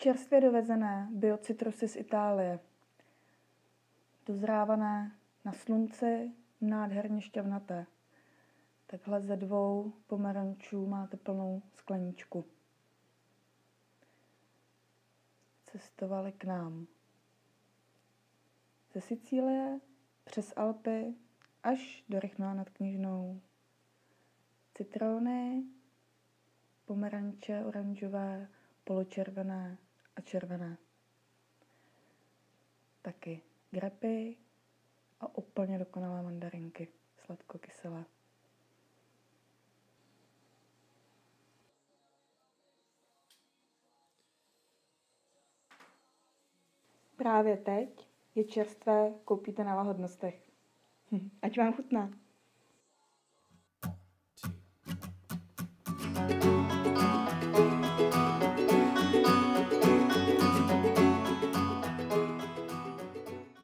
Čerstvě dovezené biocitrusy z Itálie. Dozrávané na slunci, nádherně šťavnaté. Takhle ze 2 pomerančů máte plnou skleničku. Cestovali k nám ze Sicílie přes Alpy až do Rychnova nad Kněžnou. Citrony, pomeranče oranžové, poločervené a červené. Taky grapy a úplně dokonalé mandarinky, sladkokyselé. Právě teď je čerstvé koupíte na Lahodnostech. Ať vám chutná.